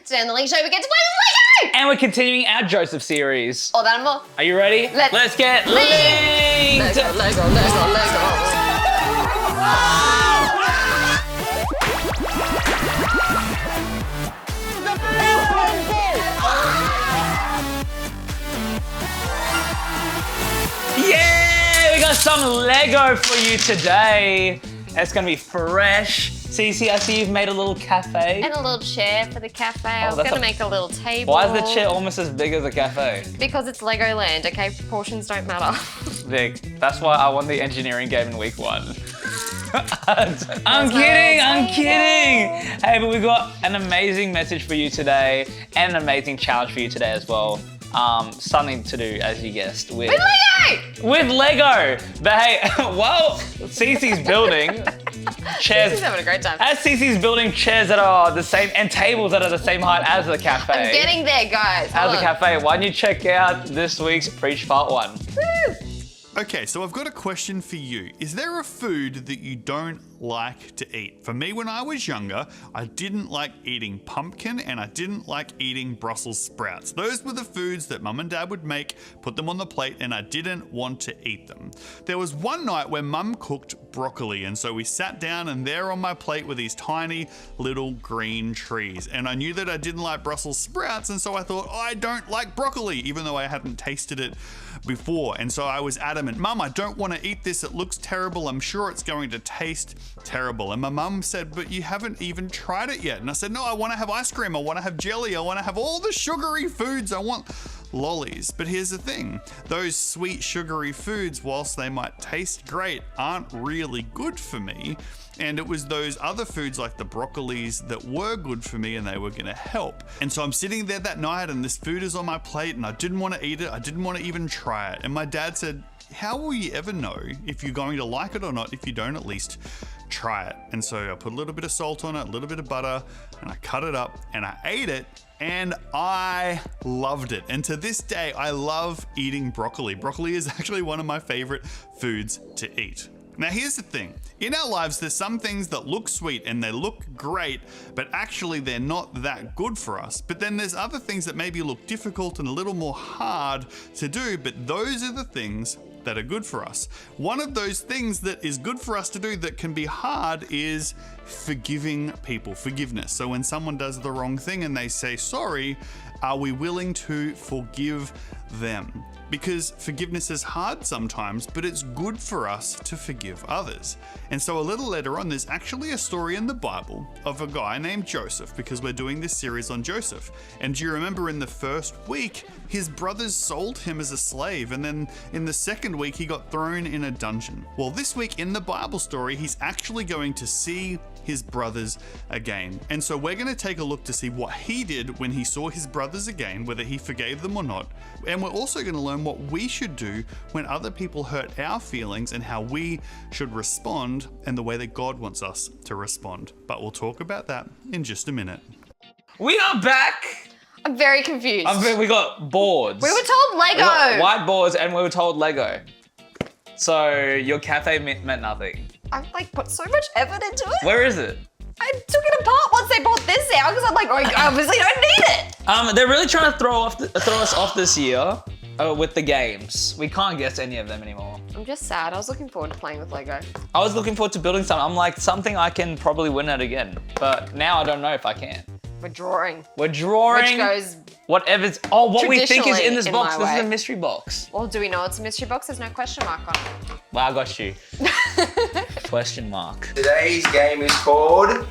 Today on the Link Show, we get to play with Lego! And we're continuing our Joseph series. All that and more. Are you ready? Let's get linked! Lego. Yeah, we got some Lego for you today. It's gonna be fresh. Cece, I see you've made a little cafe. And a little chair for the cafe. I was gonna make a little table. Why is the chair almost as big as a cafe? Because it's Legoland, okay? Proportions don't matter. Vic, that's why I won the engineering game in week 1. I'm kidding. Hey, but we've got an amazing message for you today and an amazing challenge for you today as well. Something to do, as you guessed, with Lego! With Lego! But hey, well, Cece's building chairs. Cece's having a great time. As Cece's building chairs that are the same, and tables that are the same height as the cafe. I'm getting there, guys. As the cafe. Why don't you check out this week's Preach Part 1. Woo! Okay, so I've got a question for you. Is there a food that you don't like to eat? For me, when I was younger, I didn't like eating pumpkin and I didn't like eating Brussels sprouts. Those were the foods that Mum and Dad would make, put them on the plate, and I didn't want to eat them. There was one night where Mum cooked broccoli, and so we sat down, and there on my plate were these tiny little green trees. And I knew that I didn't like Brussels sprouts, and so I thought, I don't like broccoli, even though I hadn't tasted it before. And so I was adamant, Mum, I don't want to eat this. It looks terrible. I'm sure it's going to taste terrible. And my mum said, but you haven't even tried it yet. And I said, no, I want to have ice cream. I want to have jelly. I want to have all the sugary foods. I want lollies. But here's the thing. Those sweet sugary foods, whilst they might taste great, aren't really good for me. And it was those other foods like the broccolis that were good for me and they were gonna help. And so I'm sitting there that night and this food is on my plate and I didn't want to eat it. I didn't want to even try it. And my dad said, how will you ever know if you're going to like it or not if you don't at least try it? And so I put a little bit of salt on it, a little bit of butter, and I cut it up and I ate it. And I loved it. And to this day, I love eating broccoli. Broccoli is actually one of my favorite foods to eat. Now here's the thing, in our lives there's some things that look sweet and they look great, but actually they're not that good for us. But then there's other things that maybe look difficult and a little more hard to do, but those are the things that are good for us. One of those things that is good for us to do that can be hard is forgiving people, forgiveness. So when someone does the wrong thing and they say sorry, are we willing to forgive them? Because forgiveness is hard sometimes, but it's good for us to forgive others. And so a little later on, there's actually a story in the Bible of a guy named Joseph, because we're doing this series on Joseph. And do you remember in the first week, his brothers sold him as a slave, and then in the second week, he got thrown in a dungeon. Well, this week in the Bible story, he's actually going to see his brothers again. And so we're going to take a look to see what he did when he saw his brothers again, whether he forgave them or not. And we're also going to learn what we should do when other people hurt our feelings and how we should respond and the way that God wants us to respond. But we'll talk about that in just a minute. We are back. I'm very confused. We got boards. We were told Lego. We got whiteboards and we were told Lego. So your cafe meant nothing. I've put so much effort into it. Where is it? I took it apart once they brought this out because I'm like, I obviously don't need it. They're really trying to throw us off this year with the games. We can't guess any of them anymore. I'm just sad. I was looking forward to playing with Lego. I was looking forward to building something. I'm like, something I can probably win at again. But now I don't know if I can. We're drawing. We're drawing. Which goes whatever's. Oh, what we think is in this in box. my This is way. a mystery box. Well, do we know it's a mystery box? There's no question mark on it. Well, I got you. Question mark. Today's game is called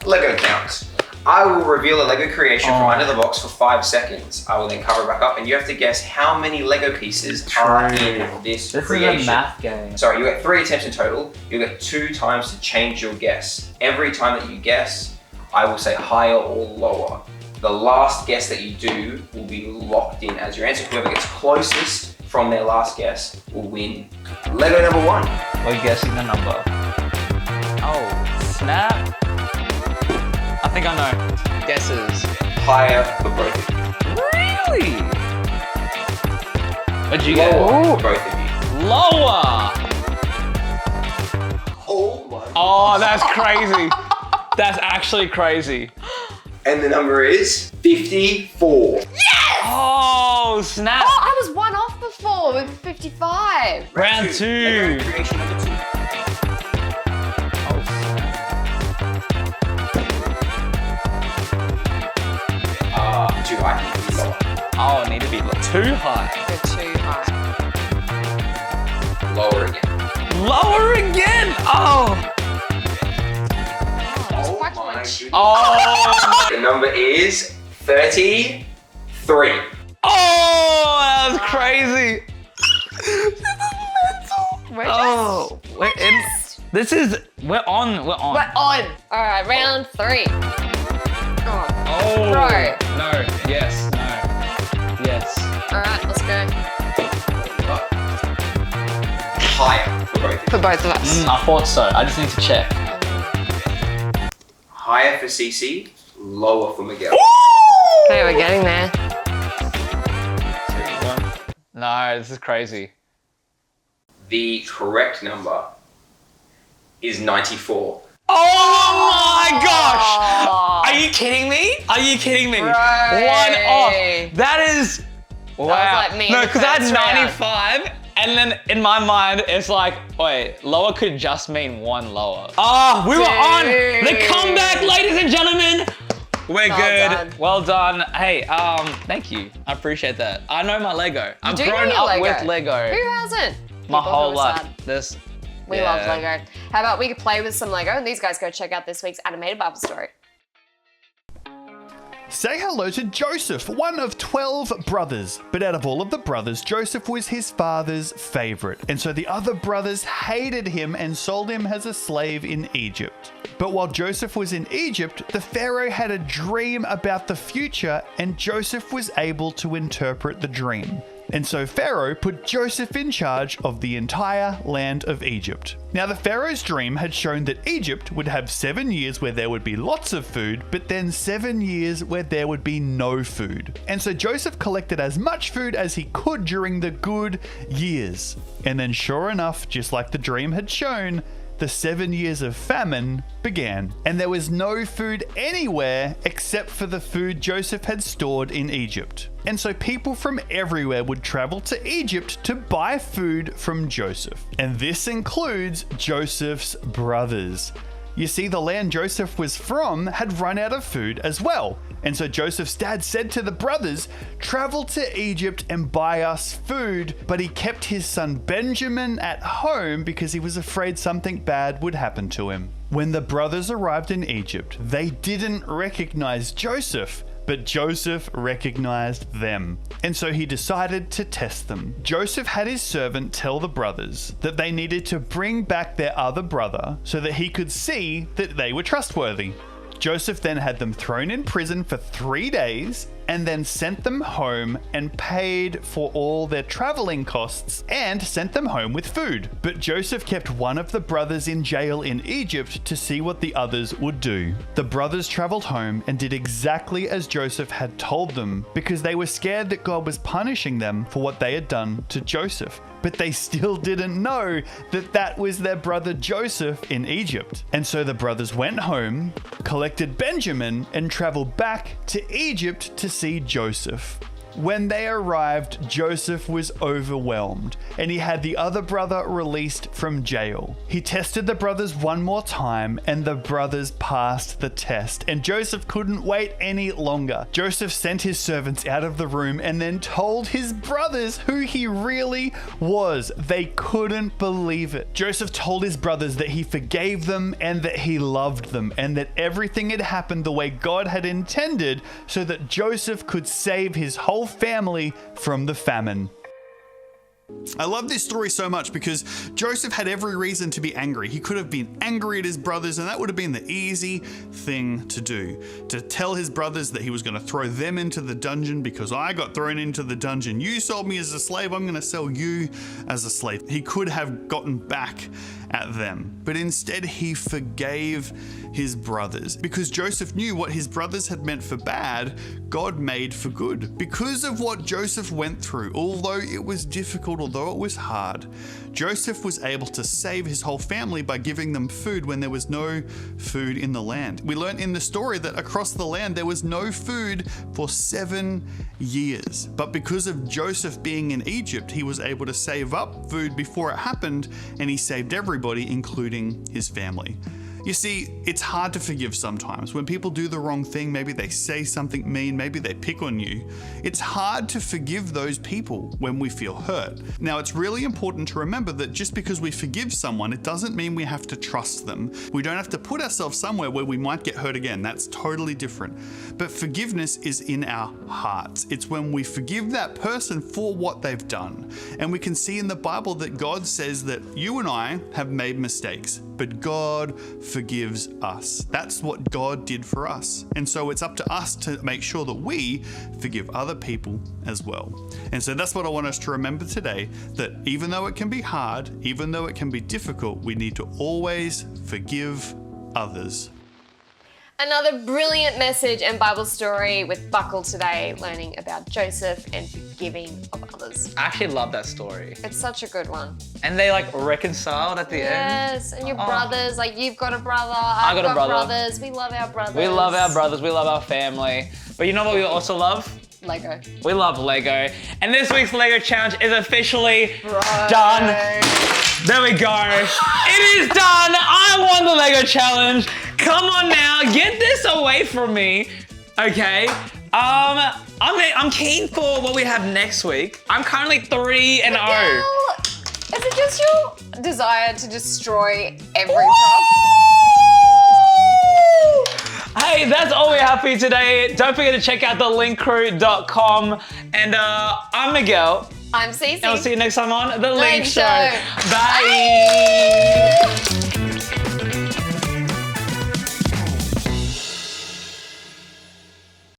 Lego Count. I will reveal a Lego creation from under the box for 5 seconds. I will then cover it back up and you have to guess how many Lego pieces are in this creation. This is a math game. Sorry, you get 3 attempts in total. You get 2 times to change your guess. Every time that you guess, I will say higher or lower. The last guess that you do will be locked in as your answer. Whoever gets closest from their last guess will win. Lego number 1. We're guessing the number. Oh, snap. I think I know. Guesses. Higher for both of you. Really? What'd you get? Lower for both of you. Lower! Oh my. Oh, that's crazy. That's actually crazy. And the number is 54. Oh, snap. Oh, I was one off before with 55. Round two. Lego creation number 2. Oh, snap. Too high. Lower. Oh, I need to be too high. You're too high. Lower again. Lower again. Oh. Just Oh whacked my my goodness. Oh. The number is 33. Oh, that was crazy. We're Oh, we're in. This is. We're on. We're on. All right, round 3. Oh, Oh. Bro. No. Yes. No. Yes. all right, let's go. Higher for both of you. For both of us. I thought so. I just need to check. Higher for CC, lower for Miguel. Okay, we're getting there. No, this is crazy. The correct number is 94. Oh my gosh! Are you kidding me? Are you kidding me? Bro. 1 off. That is. Wow. like me in No, the because I had first round. 95, and then in my mind it's like, wait, lower could just mean 1 lower. Oh, we were on the comeback, ladies and gentlemen. We're Well good. done. Well done. Hey, thank you. I appreciate that. I know my Lego. I've do know grown your up Lego. with Lego Who hasn't? my People whole who are life. sad. This. We yeah. love Lego. How about we could play with some Lego and these guys go check out this week's animated Bible story. Say hello to Joseph, one of 12 brothers. But out of all of the brothers, Joseph was his father's favorite. And so the other brothers hated him and sold him as a slave in Egypt. But while Joseph was in Egypt, the Pharaoh had a dream about the future and Joseph was able to interpret the dream. And so Pharaoh put Joseph in charge of the entire land of Egypt. Now the Pharaoh's dream had shown that Egypt would have 7 years where there would be lots of food, but then 7 years where there would be no food. And so Joseph collected as much food as he could during the good years. And then sure enough, just like the dream had shown, the 7 years of famine began, and there was no food anywhere except for the food Joseph had stored in Egypt. And so people from everywhere would travel to Egypt to buy food from Joseph. And this includes Joseph's brothers. You see, the land Joseph was from had run out of food as well. And so Joseph's dad said to the brothers, travel to Egypt and buy us food. But he kept his son Benjamin at home because he was afraid something bad would happen to him. When the brothers arrived in Egypt, they didn't recognize Joseph, but Joseph recognized them. And so he decided to test them. Joseph had his servant tell the brothers that they needed to bring back their other brother so that he could see that they were trustworthy. Joseph then had them thrown in prison for 3 days and then sent them home and paid for all their traveling costs and sent them home with food. But Joseph kept one of the brothers in jail in Egypt to see what the others would do. The brothers traveled home and did exactly as Joseph had told them because they were scared that God was punishing them for what they had done to Joseph. But they still didn't know that that was their brother Joseph in Egypt. And so the brothers went home, collected Benjamin, and traveled back to Egypt to see Joseph. When they arrived, Joseph was overwhelmed, and he had the other brother released from jail. He tested the brothers one more time, and the brothers passed the test, and Joseph couldn't wait any longer. Joseph sent his servants out of the room and then told his brothers who he really was. They couldn't believe it. Joseph told his brothers that he forgave them and that he loved them, and that everything had happened the way God had intended so that Joseph could save his whole family from the famine. I love this story so much because Joseph had every reason to be angry. He could have been angry at his brothers, and that would have been the easy thing to do. To tell his brothers that he was going to throw them into the dungeon because I got thrown into the dungeon. You sold me as a slave, I'm going to sell you as a slave. He could have gotten back at them, but instead he forgave his brothers. Because Joseph knew what his brothers had meant for bad, God made for good. Because of what Joseph went through, although it was difficult, although it was hard, Joseph was able to save his whole family by giving them food when there was no food in the land. We learn in the story that across the land there was no food for 7 years. But because of Joseph being in Egypt, he was able to save up food before it happened, and he saved everybody, including his family. You see, it's hard to forgive sometimes. When people do the wrong thing, maybe they say something mean, maybe they pick on you. It's hard to forgive those people when we feel hurt. Now, it's really important to remember that just because we forgive someone, it doesn't mean we have to trust them. We don't have to put ourselves somewhere where we might get hurt again. That's totally different. But forgiveness is in our hearts. It's when we forgive that person for what they've done. And we can see in the Bible that God says that you and I have made mistakes, but God forgives us. That's what God did for us. And so it's up to us to make sure that we forgive other people as well. And so that's what I want us to remember today, that even though it can be hard, even though it can be difficult, we need to always forgive others. Another brilliant message and Bible story with Buckle today, learning about Joseph and forgiving of others. I actually love that story. It's such a good one. And they like reconciled at the end. Yes, and your brothers, like you've got a brother, I've got a brother. brothers. We love our brothers. We love our brothers, we love our family. But you know what we also love? Lego. We love Lego. And this week's Lego challenge is officially done. There we go. It is done. I won the Lego challenge. Come on now, get this away from me. Okay. I'm keen for what we have next week. I'm currently 3-0. Is it just your desire to destroy every prop? Hey, that's all we have for you today. Don't forget to check out thelinkcrew.com. And I'm Miguel. I'm Cece. And we'll see you next time on The Link Link Show. Show. Bye.